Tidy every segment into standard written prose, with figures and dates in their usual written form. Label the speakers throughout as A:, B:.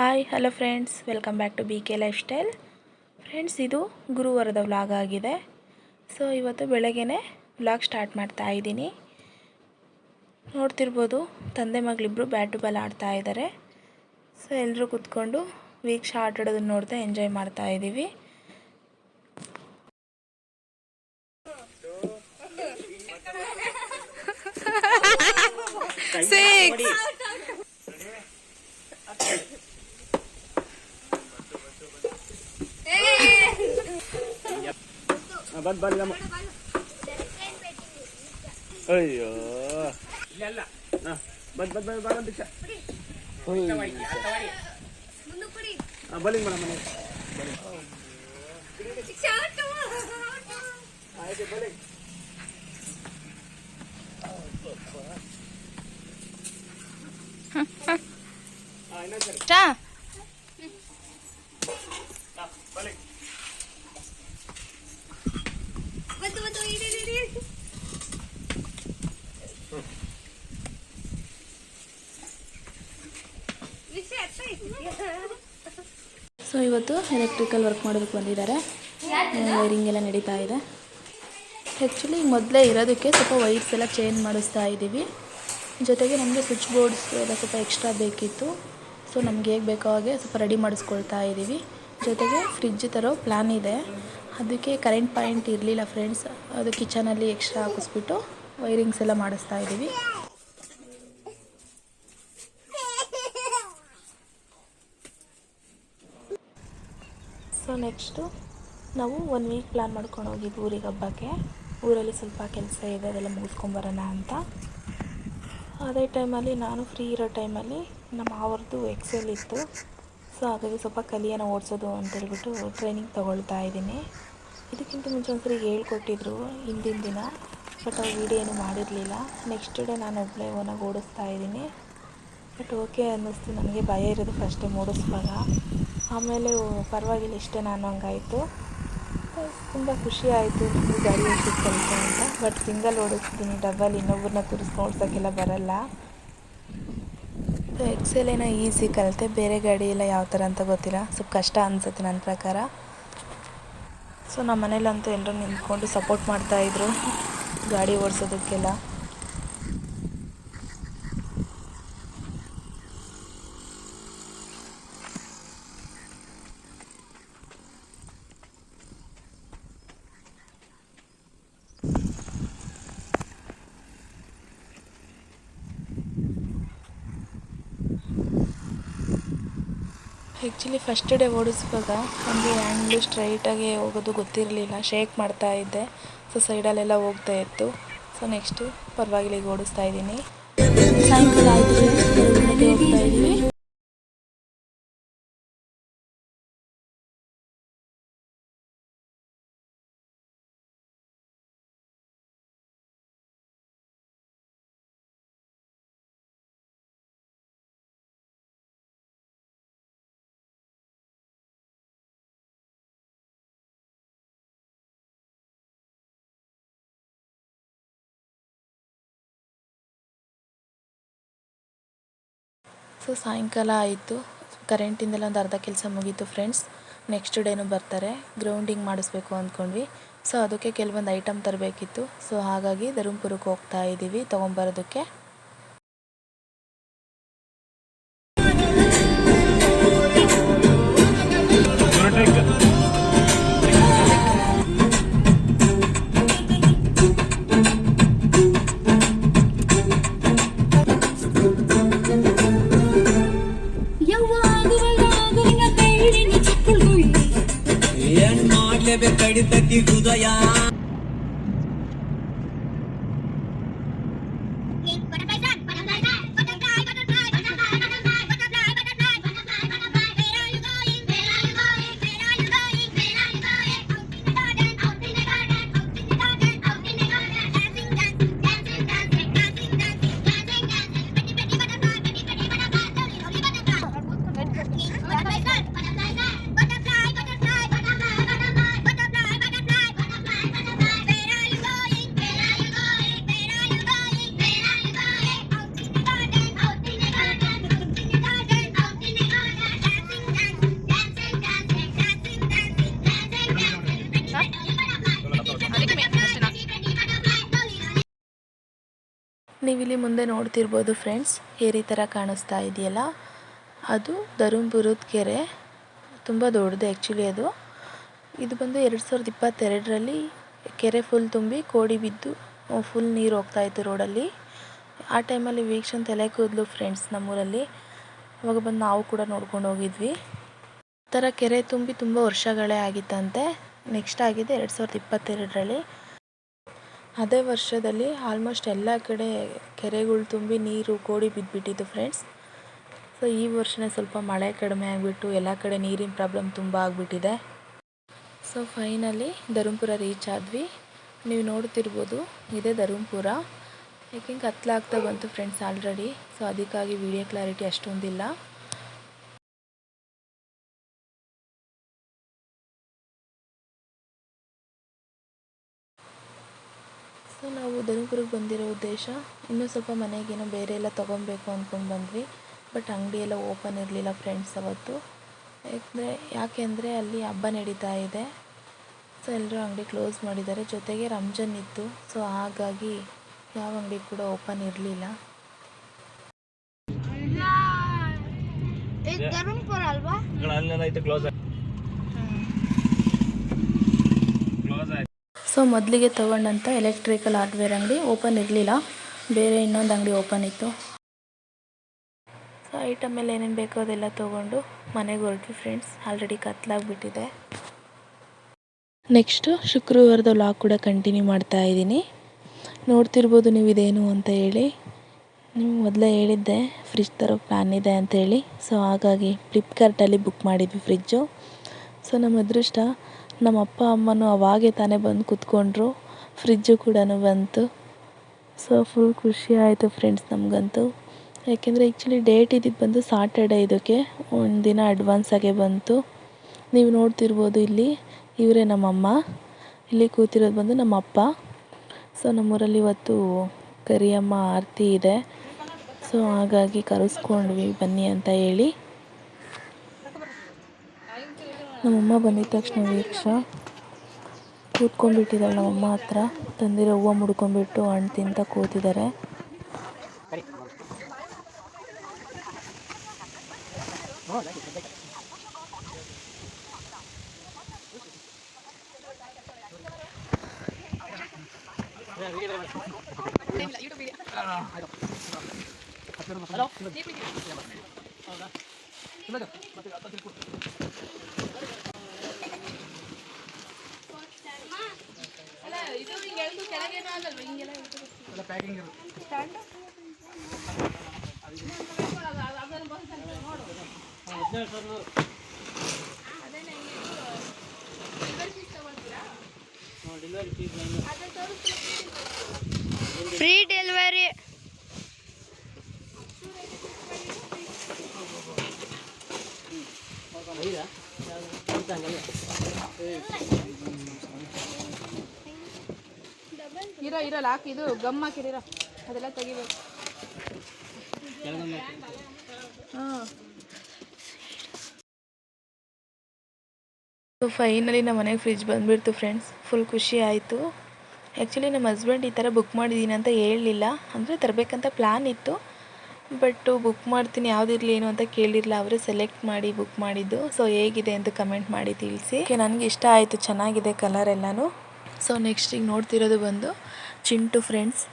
A: Hi hello friends, welcome back to BK lifestyle. Friends, ಇದು ಗುರುವಾರದ vlog ಆಗಿದೆ. So ಇವತ್ತು ಬೆಳಗ್ಗೆನೇ ವ್ಲಾಗ್ ಸ್ಟಾರ್ಟ್ ಮಾಡ್ತಾ ಇದ್ದೀನಿ. ನೋಡ್ತಿರ್ಬೋದು, ತಂದೆ ಮಗಳಿಬ್ಬರು ಬ್ಯಾಟ್ ಬಾಲ್ ಆಡ್ತಾ ಇದ್ದಾರೆ. ಸೊ ಎಲ್ಲರೂ ಕೂತ್ಕೊಂಡು ವೀಕ್ಷ ಆಟ ಆಡೋದನ್ನು ನೋಡ್ತಾ ಎಂಜಾಯ್ ಮಾಡ್ತಾ ಇದ್ದೀವಿ.
B: ಅಯ್ಯೋ ಬಲಿಂಗ್ ಮೇಡಮ್
A: ಸೊ ಇವತ್ತು ಎಲೆಕ್ಟ್ರಿಕಲ್ ವರ್ಕ್ ಮಾಡೋದಕ್ಕೆ ಬಂದಿದ್ದಾರೆ. ವೈರಿಂಗ್ ಎಲ್ಲ ನಡೀತಾ ಇದೆ. ಆ್ಯಕ್ಚುಲಿ ಮೊದಲೇ ಇರೋದಕ್ಕೆ ಸ್ವಲ್ಪ ವೈರ್ಸ್ ಎಲ್ಲ ಚೇಂಜ್ ಮಾಡಿಸ್ತಾ ಇದ್ದೀವಿ. ಜೊತೆಗೆ ನಮಗೆ ಸ್ವಿಚ್ ಬೋರ್ಡ್ಸ್ ಎಲ್ಲ ಸ್ವಲ್ಪ ಎಕ್ಸ್ಟ್ರಾ ಬೇಕಿತ್ತು. ಸೊ ನಮ್ಗೆ ಹೇಗೆ ಬೇಕೋ ಹಾಗೆ ಸ್ವಲ್ಪ ರೆಡಿ ಮಾಡಿಸ್ಕೊಳ್ತಾ ಇದ್ದೀವಿ. ಜೊತೆಗೆ ಫ್ರಿಜ್ ತರೋ ಪ್ಲ್ಯಾನ್ ಇದೆ. ಅದಕ್ಕೆ ಕರೆಂಟ್ ಪಾಯಿಂಟ್ ಇರಲಿಲ್ಲ ಫ್ರೆಂಡ್ಸ್. ಅದು ಕಿಚನಲ್ಲಿ ಎಕ್ಸ್ಟ್ರಾ ಹಾಕಿಸ್ಬಿಟ್ಟು ವೈರಿಂಗ್ಸ್ ಎಲ್ಲ ಮಾಡಿಸ್ತಾ ಇದ್ದೀವಿ. ಸೊ ನೆಕ್ಸ್ಟು ನಾವು 1 ವೀಕ್ ಪ್ಲ್ಯಾನ್ ಮಾಡ್ಕೊಂಡು ಹೋಗಿದ್ವಿ ಊರಿಗೆ ಹಬ್ಬಕ್ಕೆ. ಊರಲ್ಲಿ ಸ್ವಲ್ಪ ಕೆಲಸ ಇದೆ, ಅದೆಲ್ಲ ಮುಗಿಸ್ಕೊಂಬರೋಣ ಅಂತ. ಅದೇ ಟೈಮಲ್ಲಿ ನಾನು ಫ್ರೀ ಇರೋ ಟೈಮಲ್ಲಿ ನಮ್ಮ ಅವ್ರದ್ದು ಎಕ್ಸೆಲ್ ಇತ್ತು. ಸೊ ಹಾಗಾಗಿ ಸ್ವಲ್ಪ ಕಲಿಯನ್ನು ಓಡಿಸೋದು ಅಂತೇಳ್ಬಿಟ್ಟು ಟ್ರೈನಿಂಗ್ ತೊಗೊಳ್ತಾ ಇದ್ದೀನಿ. ಇದಕ್ಕಿಂತ ಮುಂಚೆ ಒಂದ್ಸರಿ ಹೇಳ್ಕೊಟ್ಟಿದ್ರು ಹಿಂದಿನ ದಿನ, ಬಟ್ ಅವ್ರು ವೀಡಿಯೋ ಏನೂ ಮಾಡಿರಲಿಲ್ಲ. ನೆಕ್ಸ್ಟ್ ಡೇ ನಾನು ಒಬ್ಬಳೇ ಓನಾಗಿ ಓಡಿಸ್ತಾ ಇದ್ದೀನಿ. ಬಟ್ ಓಕೆ ಅನ್ನಿಸ್ತು. ನನಗೆ ಭಯ ಇರೋದು ಫಸ್ಟ್ ಟೈಮ್ ಓಡಿಸುವಾಗ. ಆಮೇಲೆ ಪರವಾಗಿಲ್ಲ, ಇಷ್ಟೇ ನಾನು ಹಂಗಾಯಿತು. ತುಂಬ ಖುಷಿ ಆಯಿತು ನನಗೆ ಗಾಡಿ ಓಡಿಸೋದು ಕಲಿತೆ ಅಂತ. ಬಟ್ ಸಿಂಗಲ್ ಓಡಿಸ್ತೀನಿ, ಡಬಲ್ ಇನ್ನೊಬ್ಬರನ್ನ ಕೂರಿಸ್ಕೊಂಡು ಓಡ್ಸೋಕ್ಕೆಲ್ಲ ಬರಲ್ಲ. ಎಕ್ಸೆಲ್ ಏನೋ ಈಸಿ ಕಲಿತೆ, ಬೇರೆ ಗಾಡಿ ಎಲ್ಲ ಯಾವ ಥರ ಅಂತ ಗೊತ್ತಿಲ್ಲ. ಸ್ವಲ್ಪ ಕಷ್ಟ ಅನಿಸುತ್ತೆ ನನ್ನ ಪ್ರಕಾರ. ಸೊ ನಮ್ಮ ಮನೇಲಂತೂ ಎಲ್ಲರೂ ನಿಂತ್ಕೊಂಡು ಸಪೋರ್ಟ್ ಮಾಡ್ತಾಯಿದ್ರು ಗಾಡಿ ಓಡಿಸೋದಕ್ಕೆಲ್ಲ. ಆ್ಯಕ್ಚುಲಿ ಫಸ್ಟ್ ಡೇ ಓಡಿಸುವಾಗ ನಮಗೆ ಹ್ಯಾಂಡ್ಲು ಸ್ಟ್ರೈಟಾಗಿ ಹೋಗೋದು ಗೊತ್ತಿರಲಿಲ್ಲ, ಶೇಕ್ ಮಾಡ್ತಾ ಇದ್ದೆ. ಸೊ ಸೈಡಲ್ಲೆಲ್ಲ ಹೋಗ್ತಾ ಇತ್ತು. ಸೊ ನೆಕ್ಸ್ಟು ಪರವಾಗಿಲ್ಲ, ಈಗ ಓಡಿಸ್ತಾ ಇದ್ದೀನಿ. ಸಾಯಂಕಾಲ ಆಯಿತು, ಹೋಗ್ತಾ ಇದ್ದೀವಿ. ಸೊ ಸಾಯಂಕಾಲ ಆಯಿತು, ಕರೆಂಟಿಂದೆಲ್ಲ ಒಂದು ಅರ್ಧ ಕೆಲಸ ಮುಗೀತು ಫ್ರೆಂಡ್ಸ್. ನೆಕ್ಸ್ಟ್ ಡೇನೂ ಬರ್ತಾರೆ, ಗ್ರೌಂಡಿಂಗ್ ಮಾಡಿಸ್ಬೇಕು ಅಂದ್ಕೊಂಡ್ವಿ. ಸೊ ಅದಕ್ಕೆ ಕೆಲವೊಂದು ಐಟಮ್ ತರಬೇಕಿತ್ತು. ಸೊ ಹಾಗಾಗಿ ಧರ್ಮಪುರಕ್ಕೆ ಹೋಗ್ತಾ ಇದ್ದೀವಿ ತೊಗೊಂಬರೋದಕ್ಕೆ.
C: ಕಡಿತಕ್ಕೆ ಹೃದಯ
A: ನೀವಿಲ್ಲಿ ಮುಂದೆ ನೋಡ್ತಿರ್ಬೋದು ಫ್ರೆಂಡ್ಸ್, ಏರಿ ಥರ ಕಾಣಿಸ್ತಾ ಇದೆಯಲ್ಲ, ಅದು ಧರ್ಮಪುರದ ಕೆರೆ. ತುಂಬ ದೊಡ್ಡದು ಆ್ಯಕ್ಚುಲಿ ಅದು. ಇದು ಬಂದು 2022ರಲ್ಲಿ ಕೆರೆ ಫುಲ್ ತುಂಬಿ ಕೋಡಿ ಬಿದ್ದು ಫುಲ್ ನೀರು ಹೋಗ್ತಾಯಿತ್ತು ರೋಡಲ್ಲಿ. ಆ ಟೈಮಲ್ಲಿ ವೀಕ್ಷಣೆ ತಲೆ ಕೂದಲು ಫ್ರೆಂಡ್ಸ್ ನಮ್ಮೂರಲ್ಲಿ. ಅವಾಗ ಬಂದು ನಾವು ಕೂಡ ನೋಡ್ಕೊಂಡು ಹೋಗಿದ್ವಿ. ಈ ಥರ ಕೆರೆ ತುಂಬಿ ತುಂಬ ವರ್ಷಗಳೇ ಆಗಿತ್ತಂತೆ. ನೆಕ್ಸ್ಟ್ ಆಗಿದೆ 2022ರಲ್ಲಿ. ಅದೇ ವರ್ಷದಲ್ಲಿ ಆಲ್ಮೋಸ್ಟ್ ಎಲ್ಲ ಕಡೆ ಕೆರೆಗಳು ತುಂಬಿ ನೀರು ಕೋಡಿ ಬಿದ್ದುಬಿಟ್ಟಿತ್ತು ಫ್ರೆಂಡ್ಸ್. ಸೊ ಈ ವರ್ಷನೇ ಸ್ವಲ್ಪ ಮಳೆ ಕಡಿಮೆ ಆಗಿಬಿಟ್ಟು ಎಲ್ಲ ಕಡೆ ನೀರಿನ ಪ್ರಾಬ್ಲಮ್ ತುಂಬ ಆಗಿಬಿಟ್ಟಿದೆ. ಸೊ ಫೈನಲಿ ಧರ್ಮಪುರ ರೀಚ್ ಆದ್ವಿ. ನೀವು ನೋಡ್ತಿರ್ಬೋದು, ಇದೇ ಧರ್ಮಪುರ. ಯಾಕೆಂಗೆ ಕತ್ಲಾಗ್ತಾ ಬಂತು ಫ್ರೆಂಡ್ಸ್ ಆಲ್ರೆಡಿ. ಸೊ ಅದಕ್ಕಾಗಿ ವಿಡಿಯೋ ಕ್ಲಾರಿಟಿ ಅಷ್ಟೊಂದಿಲ್ಲ. ಸೊ ನಾವು ಧರ್ಮಪುರಕ್ಕೆ ಬಂದಿರೋ ಉದ್ದೇಶ, ಇನ್ನೂ ಸ್ವಲ್ಪ ಮನೆಗೇನೋ ಬೇರೆ ಎಲ್ಲ ತೊಗೊಬೇಕು ಅಂದ್ಕೊಂಡು ಬಂದ್ವಿ. ಬಟ್ ಅಂಗಡಿ ಎಲ್ಲ ಓಪನ್ ಇರಲಿಲ್ಲ ಫ್ರೆಂಡ್ಸ್ ಅವತ್ತು. ಯಾಕೆಂದರೆ ಅಲ್ಲಿ ಹಬ್ಬ ನಡೀತಾ ಇದೆ. ಸೊ ಎಲ್ಲರೂ ಅಂಗಡಿ ಕ್ಲೋಸ್ ಮಾಡಿದ್ದಾರೆ. ಜೊತೆಗೆ ರಂಜಾನ್ ಇತ್ತು. ಸೊ ಹಾಗಾಗಿ ಯಾವ ಅಂಗಡಿ ಕೂಡ ಓಪನ್ ಇರಲಿಲ್ಲ. ಸೊ ಮೊದಲಿಗೆ ತೊಗೊಂಡಂಥ ಎಲೆಕ್ಟ್ರಿಕಲ್ ಹಾರ್ಡ್ವೇರ್ ಅಂಗಡಿ ಓಪನ್ ಇರಲಿಲ್ಲ. ಬೇರೆ ಇನ್ನೊಂದು ಅಂಗಡಿ ಓಪನ್ ಇತ್ತು. ಸೊ ಐಟಮ್ ಎಲ್ಲ ಏನೇನು ಬೇಕೋ ಅದೆಲ್ಲ ತೊಗೊಂಡು ಮನೆಗೆ ಹೊರಟ್ವಿ ಫ್ರೆಂಡ್ಸ್. ಆಲ್ರೆಡಿ ಕತ್ಲಾಗ್ಬಿಟ್ಟಿದೆ. ನೆಕ್ಸ್ಟು ಶುಕ್ರವಾರದ ವ್ಲಾಗ್ ಕೂಡ ಕಂಟಿನ್ಯೂ ಮಾಡ್ತಾ ಇದ್ದೀನಿ. ನೋಡ್ತಿರ್ಬೋದು ನೀವು ಇದೇನು ಅಂತ ಹೇಳಿ. ನಿಮ್ಗೆ ಮೊದಲೇ ಹೇಳಿದ್ದೆ ಫ್ರಿಜ್ ತರೋ ಪ್ಲ್ಯಾನ್ ಇದೆ ಅಂತೇಳಿ. ಸೊ ಹಾಗಾಗಿ ಫ್ಲಿಪ್ಕಾರ್ಟಲ್ಲಿ ಬುಕ್ ಮಾಡಿದ್ವಿ ಫ್ರಿಜ್ಜು. ಸೊ ನಮ್ಮ ಅದೃಷ್ಟ, ನಮ್ಮ ಅಪ್ಪ ಅಮ್ಮನೂ ಅವಾಗೇ ತಾನೇ ಬಂದು ಕೂತ್ಕೊಂಡ್ರು. ಫ್ರಿಜ್ಜು ಕೂಡ ಬಂತು. ಸೊ ಫುಲ್ ಖುಷಿ ಆಯಿತು ಫ್ರೆಂಡ್ಸ್ ನಮಗಂತೂ. ಯಾಕೆಂದರೆ ಆ್ಯಕ್ಚುಲಿ ಡೇಟ್ ಇದ್ದಿದ್ದು ಬಂದು ಸಾಟರ್ಡೆ. ಇದಕ್ಕೆ ಒಂದು ದಿನ ಅಡ್ವಾನ್ಸಾಗೆ ಬಂತು. ನೀವು ನೋಡ್ತಿರ್ಬೋದು ಇಲ್ಲಿ ಇವರೇ ನಮ್ಮಮ್ಮ. ಇಲ್ಲಿ ಕೂತಿರೋದು ಬಂದು ನಮ್ಮ ಅಪ್ಪ. ಸೊ ನಮ್ಮೂರಲ್ಲಿ ಇವತ್ತು ಕರಿಯಮ್ಮ ಆರತಿ ಇದೆ. ಸೊ ಹಾಗಾಗಿ ಕರೆಸ್ಕೊಂಡ್ವಿ ಬನ್ನಿ ಅಂತ ಹೇಳಿ. ನಮ್ಮಮ್ಮ ಬಂದಿದ್ದ ತಕ್ಷಣ ವೀಕ್ಷ ಕೂತ್ಕೊಂಡ್ಬಿಟ್ಟಿದ್ದಾಳೆ ನಮ್ಮಮ್ಮ ಹತ್ರ. ತಂದಿರೋ ಹೂವು ಮುಡ್ಕೊಂಡ್ಬಿಟ್ಟು ಹಣ್ಣು ತಿಂತ ಕೂತಿದ್ದಾರೆ.
C: Free delivery.
D: ಇರಲ್ಲ ಹಾಕಿ, ಇದು ಗಮ್ ಹಾಕಿರ ಅದೆಲ್ಲ ತೆಗಿಬೇಕು.
A: ಸೊ ಫೈನಲಿ ನಮ್ಮ ಮನೆಗೆ ಫ್ರಿಜ್ ಬಂದುಬಿಡ್ತು ಫ್ರೆಂಡ್ಸ್. ಫುಲ್ ಖುಷಿ ಆಯಿತು. ಆ್ಯಕ್ಚುಲಿ ನಮ್ಮ ಹಸ್ಬೆಂಡ್ ಈ ಥರ ಬುಕ್ ಮಾಡಿದ್ದೀನಿ ಅಂತ ಹೇಳಲಿಲ್ಲ. ಅಂದರೆ ತರಬೇಕಂತ ಪ್ಲ್ಯಾನ್ ಇತ್ತು. ಬಟ್ಟು ಬುಕ್ ಮಾಡ್ತೀನಿ ಯಾವುದಿರಲಿ ಏನು ಅಂತ ಕೇಳಿರಲಿಲ್ಲ. ಅವರೇ ಸೆಲೆಕ್ಟ್ ಮಾಡಿ ಬುಕ್ ಮಾಡಿದ್ದು. ಸೊ ಹೇಗಿದೆ ಅಂತ ಕಮೆಂಟ್ ಮಾಡಿ ತಿಳಿಸಿ. ನನಗೆ ಇಷ್ಟ ಆಯಿತು, ಚೆನ್ನಾಗಿದೆ ಕಲರ್ ಎಲ್ಲನೂ. ಸೊ ನೆಕ್ಸ್ಟ್ ಈಗ ನೋಡ್ತಿರೋದು ಬಂದು ಚಿಂಟು ಫ್ರೆಂಡ್ಸ್.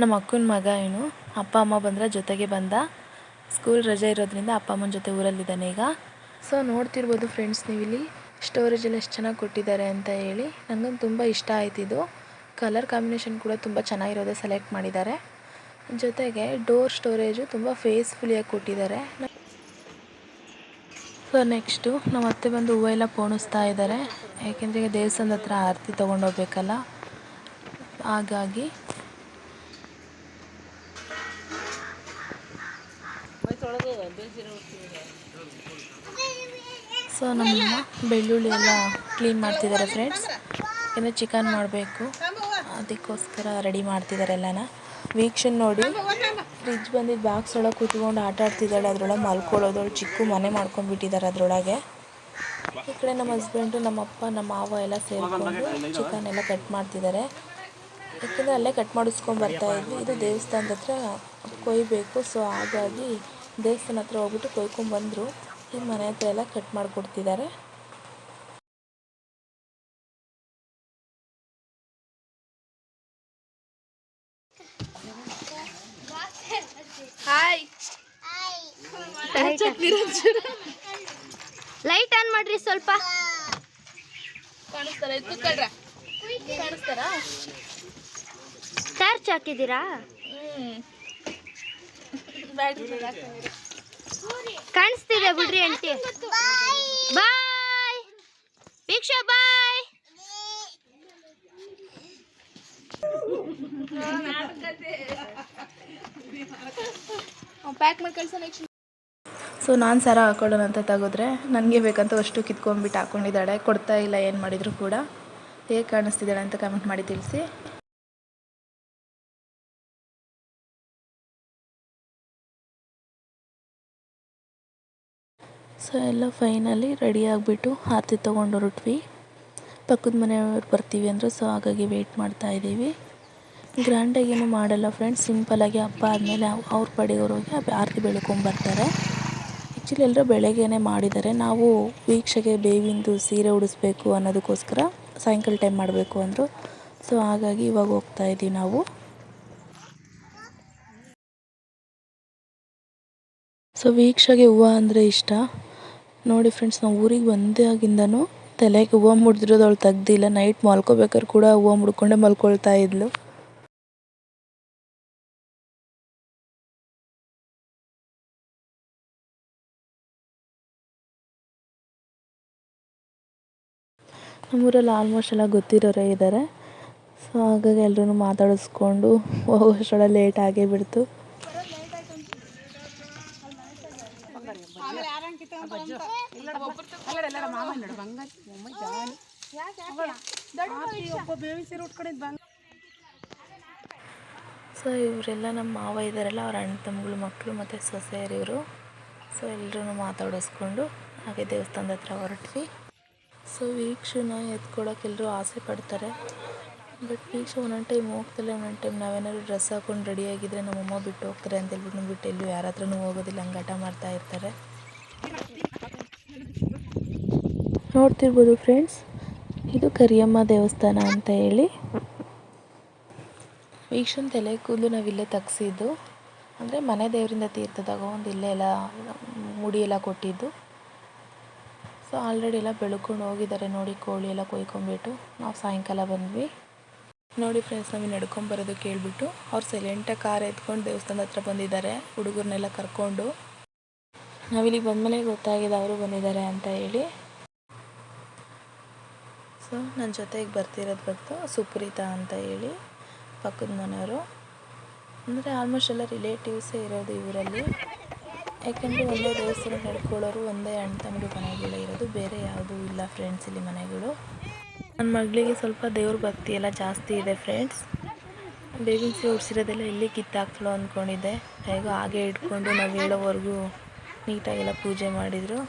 A: ನಮ್ಮ ಅಕ್ಕನ ಮಗ ಇವನು. ಅಪ್ಪ ಅಮ್ಮ ಬಂದರೆ ಜೊತೆಗೆ ಬಂದ. ಸ್ಕೂಲ್ ರಜೆ ಇರೋದ್ರಿಂದ ಅಪ್ಪ ಅಮ್ಮನ ಜೊತೆ ಊರಲ್ಲಿದ್ದಾನೆ ಈಗ. ಸೊ ನೋಡ್ತಿರ್ಬೋದು ಫ್ರೆಂಡ್ಸ್ ನೀವಿಲ್ಲಿ ಸ್ಟೋರೇಜ್ ಎಲ್ಲ ಎಷ್ಟು ಚೆನ್ನಾಗಿ ಕೊಟ್ಟಿದ್ದಾರೆ ಅಂತ ಹೇಳಿ. ನನಗಂತೂ ತುಂಬ ಇಷ್ಟ ಆಯ್ತಿದ್ದು. ಕಲರ್ ಕಾಂಬಿನೇಷನ್ ಕೂಡ ತುಂಬ ಚೆನ್ನಾಗಿರೋದೇ ಸೆಲೆಕ್ಟ್ ಮಾಡಿದ್ದಾರೆ. ಜೊತೆಗೆ ಡೋರ್ ಸ್ಟೋರೇಜು ತುಂಬ ಫೇಸ್ಫುಲಿಯಾಗಿ ಕೊಟ್ಟಿದ್ದಾರೆ. ಸೊ ನೆಕ್ಸ್ಟು ನಮ್ಮ ಅತ್ತೆ ಬಂದು ಹೂವು ಎಲ್ಲ ಪೋಣಿಸ್ತಾ ಇದ್ದಾರೆ. ಯಾಕೆಂದರೆ ಈಗ ದೇವಸ್ಥಾನದ ಹತ್ರ ಆರತಿ ತೊಗೊಂಡೋಗ್ಬೇಕಲ್ಲ, ಹಾಗಾಗಿ. ಸೊ ನಮ್ಮಮ್ಮ ಬೆಳ್ಳುಳ್ಳಿ ಎಲ್ಲ ಕ್ಲೀನ್ ಮಾಡ್ತಿದ್ದಾರೆ ಫ್ರೆಂಡ್ಸ್. ಯಾಕೆಂದರೆ ಚಿಕನ್ ಮಾಡಬೇಕು, ಅದಕ್ಕೋಸ್ಕರ ರೆಡಿ ಮಾಡ್ತಿದ್ದಾರೆ ಎಲ್ಲನ. ವೀಕ್ಷಣೆ ನೋಡಿ, ಫ್ರಿಜ್ ಬಂದಿದ್ದು ಬಾಕ್ಸ್ ಒಳಗೆ ಕೂತ್ಕೊಂಡು ಆಟ ಆಡ್ತಿದ್ದಾಳೆ. ಅದರೊಳಗೆ ಮಲ್ಕೊಳ್ಳೋದು. ಚಿಕ್ಕ ಮನೆ ಮಾಡ್ಕೊಂಡ್ಬಿಟ್ಟಿದ್ದಾರೆ ಅದರೊಳಗೆ. ಈ ಕಡೆ ನಮ್ಮ ಹಸ್ಬೆಂಡು, ನಮ್ಮ ಅಪ್ಪ, ನಮ್ಮ ಮಾವ ಎಲ್ಲ ಸೇರಿಕೊಂಡು ಚಿಕನ್ ಎಲ್ಲ ಕಟ್ ಮಾಡ್ತಿದ್ದಾರೆ. ಯಾಕೆಂದರೆ ಅಲ್ಲೇ ಕಟ್ ಮಾಡಿಸ್ಕೊಂಡು ಬರ್ತಾಯಿದ್ವಿ. ಇದು ದೇವಸ್ಥಾನದ ಹತ್ರ ಕೊಯ್ಬೇಕು. ಸೊ ಹಾಗಾಗಿ ದೇವಸ್ಥಾನ ಹತ್ರ ಹೋಗ್ಬಿಟ್ಟು ಕೊಯ್ಕೊಂಡ್ಬಂದರು. ಈಗ ಮನೆ ಹತ್ರ ಎಲ್ಲ ಕಟ್ ಮಾಡಿಕೊಡ್ತಿದ್ದಾರೆ.
D: ಹಾಯ್
C: ಲೈಟ್ ಆನ್ ಮಾಡ್ರಿ ಸ್ವಲ್ಪ.
D: ಕಾಣಿಸ್ತಾರ ಕೂತ್ಕೊಳ್ರ, ಕಾಣಿಸ್ತಾರ?
C: ಟಾರ್ಚ್ ಹಾಕಿದ್ದೀರಾ? ಕಾಣಿಸ್ತಿದೆ ಬಿಡ್ರಿ ಆಂಟಿ. ಬಾಯ್ ವೀಕ್ಷಾ, ಬಾಯ್.
D: ಪ್ಯಾಕ್ ಮಾಡಿ ಕಳ್ಸೋ ನೆಕ್ಸ್ಟ್.
A: ಸೊ ನಾನು ಸರ ಹಾಕೊಳ್ಳೋಣ ಅಂತ ತೆಗೆದ್ರೆ ನನಗೆ ಬೇಕಂತ ಅಷ್ಟು ಕಿತ್ಕೊಂಡ್ಬಿಟ್ಟು ಹಾಕ್ಕೊಂಡಿದ್ದಾಳೆ. ಕೊಡ್ತಾ ಇಲ್ಲ ಏನು ಮಾಡಿದರೂ ಕೂಡ. ಹೇಗೆ ಕಾಣಿಸ್ತಿದ್ದಾಳೆ ಅಂತ ಕಮೆಂಟ್ ಮಾಡಿ ತಿಳಿಸಿ. ಸೊ ಎಲ್ಲ ಫೈನಲಿ ರೆಡಿ ಆಗಿಬಿಟ್ಟು ಆರತಿ ತೊಗೊಂಡು ಹೊರಟ್ವಿ. ಪಕ್ಕದ ಮನೆಯವ್ರು ಬರ್ತೀವಿ ಅಂದರು. ಸೊ ಹಾಗಾಗಿ ವೆಯ್ಟ್ ಮಾಡ್ತಾ ಇದ್ದೀವಿ. ಗ್ರ್ಯಾಂಡಾಗೇನು ಮಾಡಲ್ಲ ಫ್ರೆಂಡ್ಸ್, ಸಿಂಪಲಾಗಿ ಹಬ್ಬ ಆದಮೇಲೆ ಅವ್ರ ಪಡೆಯವ್ರು ಹೋಗಿ ಆರತಿ ಬೆಳ್ಕೊಂಬರ್ತಾರೆ. ಆ್ಯಕ್ಚುಲಿ ಎಲ್ಲರೂ ಬೆಳಗ್ಗೆನೇ ಮಾಡಿದ್ದಾರೆ. ನಾವು ವೀಕ್ಷೆಗೆ ಬೇವಿಂದು ಸೀರೆ ಉಡಿಸ್ಬೇಕು ಅನ್ನೋದಕ್ಕೋಸ್ಕರ ಸಾಯಂಕಾಲ ಟೈಮ್ ಮಾಡಬೇಕು ಅಂದರು. ಸೊ ಹಾಗಾಗಿ ಇವಾಗ ಹೋಗ್ತಾ ಇದ್ದೀವಿ ನಾವು. ಸೊ ವೀಕ್ಷೆಗೆ ಹೂವು ಅಂದರೆ ಇಷ್ಟ ನೋಡಿ ಫ್ರೆಂಡ್ಸ್. ನಾವು ಊರಿಗೆ ಬಂದಾಗಿಂದನೂ ತಲೆಗೆ ಹೂವು ಮುಡಿದಿರೋದು ಅವಳು ತೆಗ್ದಿಲ್ಲ. ನೈಟ್ ಮಲ್ಕೋಬೇಕಾದ್ರೆ ಕೂಡ ಹೂವು ಮುಡ್ಕೊಂಡೇ ಮಲ್ಕೊಳ್ತಾ ಇದ್ಲು. ನಮ್ಮೂರಲ್ಲಿ ಆಲ್ಮೋಸ್ಟ್ ಎಲ್ಲ ಗೊತ್ತಿರೋರೇ ಇದ್ದಾರೆ. ಸೊ ಹಾಗಾಗಿ ಎಲ್ಲರೂ ಮಾತಾಡಿಸ್ಕೊಂಡು ಹೋಗೋಷ್ಟೊಳಗೆ ಲೇಟ್ ಆಗೇ ಬಿಡ್ತು. ಸೊ ಇವರೆಲ್ಲ ನಮ್ಮ ಮಾವ ಇದ್ದಾರಲ್ಲ, ಅವ್ರ ಅಣ್ಣ ತಮ್ಮಗಳು ಮಕ್ಕಳು ಮತ್ತು ಸೊಸೆಯರಿವರು. ಸೊ ಎಲ್ಲರೂ ಮಾತಾಡಿಸ್ಕೊಂಡು ಹಾಗೆ ದೇವಸ್ಥಾನದ ಹತ್ರ ಹೊರಟ್ವಿ. ಸೊ ವೀಕ್ಷನ ಎತ್ಕೊಳ್ಳೋಕೆ ಎಲ್ಲರೂ ಆಸೆ ಪಡ್ತಾರೆ. ಬಟ್ ವೀಕ್ಷ ಒಂದೊಂದು ಟೈಮ್ ಹೋಗ್ತಲ್ಲ, ಒಂದೊಂದು ಟೈಮ್ ನಾವೇನಾದ್ರು ಡ್ರೆಸ್ ಹಾಕೊಂಡು ರೆಡಿಯಾಗಿದ್ದರೆ ನಮ್ಮಮ್ಮ ಬಿಟ್ಟು ಹೋಗ್ತಾರೆ ಅಂತ ಹೇಳ್ಬಿಟ್ಟು ಬಿಟ್ಟು ಎಲ್ಲೂ ಯಾರ ಹತ್ರನೂ ಹೋಗೋದಿಲ್ಲ, ಹಂಗೆ ಹಠ ಮಾಡ್ತಾ ಇರ್ತಾರೆ. ನೋಡ್ತಿರ್ಬೋದು ಫ್ರೆಂಡ್ಸ್, ಇದು ಕರಿಯಮ್ಮ ದೇವಸ್ಥಾನ ಅಂತ ಹೇಳಿ. ವೀಕ್ಷನ್ ತಲೆ ಕೂದಲು ನಾವಿಲ್ಲೇ ತೆಗ್ಸಿದ್ದು, ಅಂದರೆ ಮನೆ ದೇವರಿಂದ ತೀರ್ಥ ತಗೊಂಡು ಇಲ್ಲೇ ಎಲ್ಲ ಮುಡಿ ಎಲ್ಲ ಕೊಟ್ಟಿದ್ದು. ಸೊ ಆಲ್ರೆಡಿ ಎಲ್ಲ ಬೆಳ್ಕೊಂಡು ಹೋಗಿದ್ದಾರೆ ನೋಡಿ, ಕೋಳಿ ಎಲ್ಲ ಕೊಯ್ಕೊಂಬಿಟ್ಟು. ನಾವು ಸಾಯಂಕಾಲ ಬಂದ್ವಿ ನೋಡಿ ಫ್ರೆಂಡ್ಸ್. ನಾವು ನಡ್ಕೊಂಬರೋದು ಕೇಳಿಬಿಟ್ಟು ಅವ್ರು ಸೈಲೆಂಟಾಗಿ ಕಾರ್ ಎತ್ಕೊಂಡು ದೇವಸ್ಥಾನದ ಹತ್ರ ಬಂದಿದ್ದಾರೆ, ಹುಡುಗರನ್ನೆಲ್ಲ ಕರ್ಕೊಂಡು. ನಾವಿಲ್ಲಿಗೆ ಬಂದಮೇಲೆ ಗೊತ್ತಾಗಿದೆ ಅವರು ಬಂದಿದ್ದಾರೆ ಅಂತ ಹೇಳಿ. ಸೊ ನನ್ನ ಜೊತೆಗೆ ಬರ್ತಿರೋದು ಬಂದು ಸುಪ್ರೀತಾ ಅಂತ ಹೇಳಿ, ಪಕ್ಕದ ಮನೆಯವರು. ಅಂದರೆ ಆಲ್ಮೋಸ್ಟ್ ಎಲ್ಲ ರಿಲೇಟಿವ್ಸೇ ಇರೋದು ಇವರಲ್ಲಿ. ಯಾಕೆಂದರೆ ಒಂದೇ ದೇವಸ್ಥಾನ ನಡ್ಕೊಳ್ಳೋರು, ಒಂದೇ ಅಣ್ಣ ತಮ್ಮರು ಮನೆಗಳೇ ಇರೋದು, ಬೇರೆ ಯಾವುದೂ ಇಲ್ಲ ಫ್ರೆಂಡ್ಸ್ ಇಲ್ಲಿ ಮನೆಗಳು. ನನ್ನ ಮಗಳಿಗೆ ಸ್ವಲ್ಪ ದೇವ್ರ ಭಕ್ತಿ ಎಲ್ಲ ಜಾಸ್ತಿ ಇದೆ ಫ್ರೆಂಡ್ಸ್. ಬೇವಿನ ಸೀರೆ ಉಡ್ಸಿರೋದೆಲ್ಲ ಇಲ್ಲಿ ಕಿತ್ತಾಕ್ತಲೋ ಅಂದ್ಕೊಂಡಿದ್ದೆ. ಹೇಗೋ ಹಾಗೆ ಇಟ್ಕೊಂಡು ನಾವು ಹೇಳೋವರೆಗೂ ನೀಟಾಗೆಲ್ಲ ಪೂಜೆ ಮಾಡಿದರು.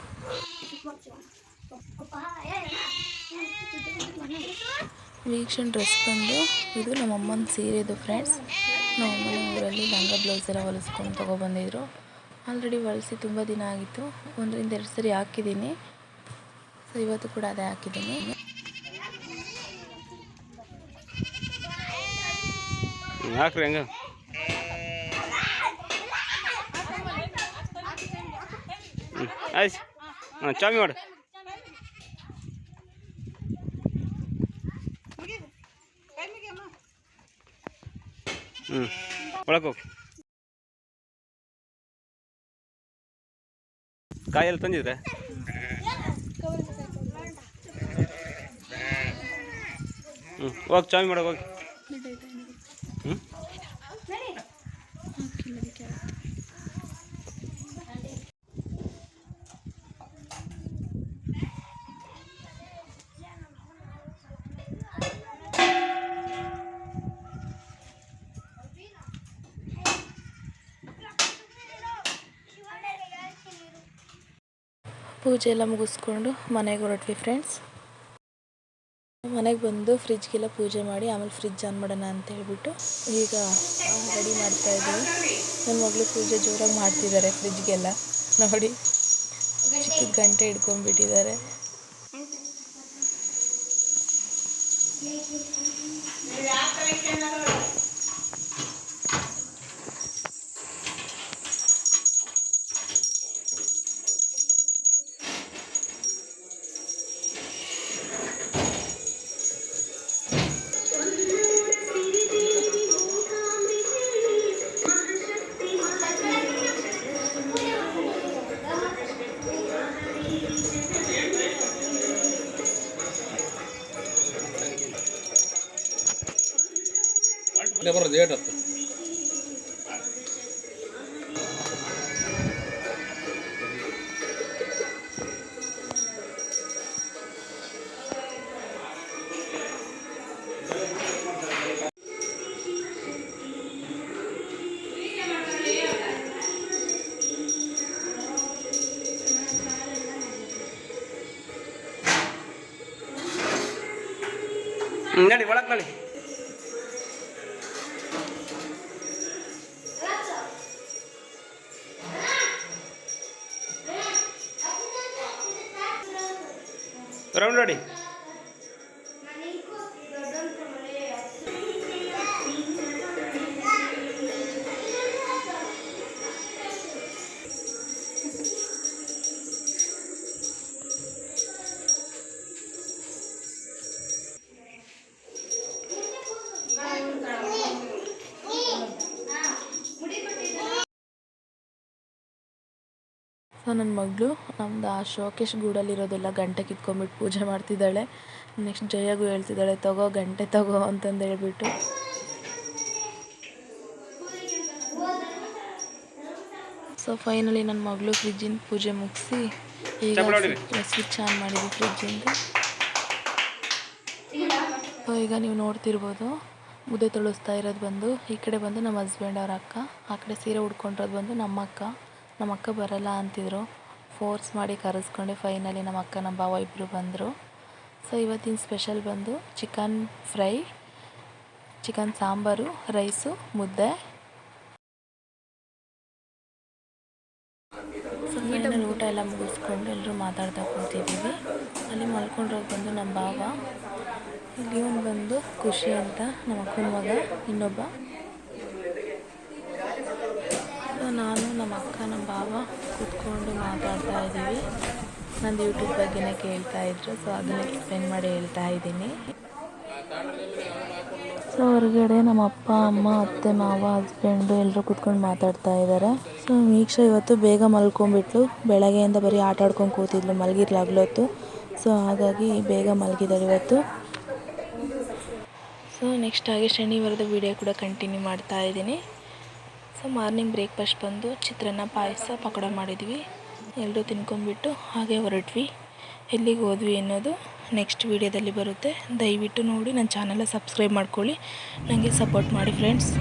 A: ವೀಕ್ಷಣ್ ಡ್ರೆಸ್ ಬಂದು ಇದು ನಮ್ಮಮ್ಮನ ಸೀರೆ ಇದು ಫ್ರೆಂಡ್ಸ್. ನಮ್ಮಮ್ಮನ ಊರಲ್ಲಿ ಲಂಗ ಬ್ಲೌಸ್ ಎಲ್ಲ ಹೊಲಿಸ್ಕೊಂಡು ತೊಗೊಬಂದಿದ್ರು. ಆಲ್ರೆಡಿ ಹೊಲಿಸಿ ತುಂಬ ದಿನ ಆಗಿತ್ತು, 1-2 ಸರಿ ಹಾಕಿದ್ದೀನಿ. ಸೊ ಇವತ್ತು ಕೂಡ ಅದೇ ಹಾಕಿದ್ದೀನಿ.
B: ಹಾಕ್ರಿ ಹಂಗೆ. ಆಯ್ತು, ಹಾಂ ಚಾಮಿ ಮಾಡು. ಒಳಗೆ ಹೋಗಿ. ಕಾಯೆಲ್ಲ ತಂದಿದ್ರೆ ಹೋಗಿ ಚಾಮಿ ಮಾಡೋಕೆ ಹೋಗಿ.
A: ಪೂಜೆ ಎಲ್ಲ ಮುಗಿಸ್ಕೊಂಡು ಮನೆಗೆ ಹೊರಟ್ವಿ ಫ್ರೆಂಡ್ಸ್. ಮನೆಗೆ ಬಂದು ಫ್ರಿಜ್ಗೆಲ್ಲ ಪೂಜೆ ಮಾಡಿ ಆಮೇಲೆ ಫ್ರಿಜ್ ಆನ್ ಮಾಡೋಣ ಅಂತ ಹೇಳ್ಬಿಟ್ಟು ಈಗ ರೆಡಿ ಮಾಡ್ತಾ ಇದ್ದೀವಿ. ನನ್ನ ಮಗಳು ಪೂಜೆ ಜೋರಾಗಿ ಮಾಡ್ತಿದ್ದಾರೆ ಫ್ರಿಜ್ಗೆಲ್ಲ. ನೋಡಿ ಚಿಕ್ಕದ ಗಂಟೆ ಹಿಡ್ಕೊಂಡ್ಬಿಟ್ಟಿದ್ದಾರೆ.
E: ಬರೋದು ಏಟತ್ತು
B: ನಡಿ ಒಳಗೆ ನಡಿ. ರೌಂಡ್ ನೋಡಿ.
A: ಸೊ ನನ್ನ ಮಗಳು ನಮ್ದು ಆ ಶೋಕೇಶ್ ಗೂಡಲ್ಲಿರೋದೆಲ್ಲ ಗಂಟೆ ಕಿತ್ಕೊಂಡ್ಬಿಟ್ಟು ಪೂಜೆ ಮಾಡ್ತಿದ್ದಾಳೆ. ನೆಕ್ಸ್ಟ್ ಜಯಗೂ ಹೇಳ್ತಿದ್ದಾಳೆ ತಗೋ ಗಂಟೆ ತಗೋ ಅಂತಂದು ಹೇಳ್ಬಿಟ್ಟು. ಸೊ ಫೈನಲಿ ನನ್ನ ಮಗಳು ಫ್ರಿಜ್ಜಿನ ಪೂಜೆ ಮುಗಿಸಿ ಈಗ ಸ್ವಿಚ್ ಆನ್ ಮಾಡಿದ್ವಿ ಫ್ರಿಜ್ಜಿಂದ. ಸೊ ಈಗ ನೀವು ನೋಡ್ತಿರ್ಬೋದು ಮುದ್ದೆ ತೊಳಸ್ತಾ ಇರೋದು ಬಂದು ಈ ಕಡೆ ಬಂದು ನಮ್ಮ ಹಸ್ಬೆಂಡ್ ಅವ್ರ ಅಕ್ಕ, ಆ ಕಡೆ ಸೀರೆ ಉಡ್ಕೊಂಡಿರೋದು ಬಂದು ನಮ್ಮ ಅಕ್ಕ ಬರಲ್ಲ ಅಂತಿದ್ರು. ಫೋರ್ಸ್ ಮಾಡಿ ಕರೆಸ್ಕೊಂಡೆ ಫೈನಲಿ ನಮ್ಮ ಅಕ್ಕ ನಮ್ಮ ಭಾವ ಇಬ್ಬರು ಬಂದರು. ಸೊ ಇವತ್ತಿನ ಸ್ಪೆಷಲ್ ಬಂದು chicken fry, chicken sambar, rice, ಮುದ್ದೆ. ಸೊ ಫೈನಲ್ ಊಟ ಎಲ್ಲ ಮುಗಿಸ್ಕೊಂಡು ಎಲ್ಲರೂ ಮಾತಾಡ್ತಾ ಕೂತಿದ್ದೀವಿ. ಅಲ್ಲಿ ಮಲ್ಕೊಂಡಿರೋದು ಬಂದು ನಮ್ಮ ಭಾವ, ಇಲ್ಲಿ ಇವನು ಬಂದು ಖುಷಿ ಅಂತ ನಮ್ಮ ಅಕ್ಕನ ಮಗ ಇನ್ನೊಬ್ಬ. ನಾನು ನಮ್ಮ ಅಕ್ಕ ನಮ್ಮ ಭಾವ ಕೂತ್ಕೊಂಡು ಮಾತಾಡ್ತಾ ಇದ್ದೀವಿ. ನಂದು ಯೂಟ್ಯೂಬ್ ಬಗ್ಗೆನೇ ಕೇಳ್ತಾ ಇದ್ರು. ಸೊ ಅದನ್ನ ಎಕ್ಸ್ಪ್ಲೇನ್ ಮಾಡಿ ಹೇಳ್ತಾ ಇದ್ದೀನಿ. ಸೊ ಹೊರಗಡೆ ನಮ್ಮ ಅಪ್ಪ ಅಮ್ಮ ಅತ್ತೆ ಮಾವ ಹಸ್ಬೆಂಡು ಎಲ್ಲರೂ ಕೂತ್ಕೊಂಡು ಮಾತಾಡ್ತಾ ಇದ್ದಾರೆ. ಸೊ ಮೀಕ್ಷಾ ಇವತ್ತು ಬೇಗ ಮಲ್ಕೊಂಡ್ಬಿಟ್ಲು. ಬೆಳಗ್ಗೆಯಿಂದ ಬರೀ ಆಟ ಆಡ್ಕೊಂಡು ಕೂತಿದ್ಲು, ಮಲಗಿರ್ಲಾಗ್ಲೊತ್ತು. ಸೊ ಹಾಗಾಗಿ ಬೇಗ ಮಲಗಿದ್ದಾಳೆ ಇವತ್ತು. ಸೊ ನೆಕ್ಸ್ಟ್ ಹಾಗೆ ಶನಿವಾರದ ವಿಡಿಯೋ ಕೂಡ ಕಂಟಿನ್ಯೂ ಮಾಡ್ತಾ ಇದ್ದೀನಿ. ಸೊ ಮಾರ್ನಿಂಗ್ ಬ್ರೇಕ್ಫಾಸ್ಟ್ ಬಂದು ಚಿತ್ರಾನ್ನ, ಪಾಯಸ, ಪಕೋಡ ಮಾಡಿದ್ವಿ. ಎಲ್ಲರೂ ತಿನ್ಕೊಂಡ್ಬಿಟ್ಟು ಹಾಗೆ ಹೊರಟ್ವಿ. ಎಲ್ಲಿಗೆ ಹೋದ್ವಿ ಅನ್ನೋದು ನೆಕ್ಸ್ಟ್ ವೀಡಿಯೋದಲ್ಲಿ ಬರುತ್ತೆ. ದಯವಿಟ್ಟು ನೋಡಿ ನನ್ನ ಚಾನಲ್ನ ಸಬ್ಸ್ಕ್ರೈಬ್ ಮಾಡ್ಕೊಳ್ಳಿ, ನನಗೆ ಸಪೋರ್ಟ್ ಮಾಡಿ ಫ್ರೆಂಡ್ಸ್.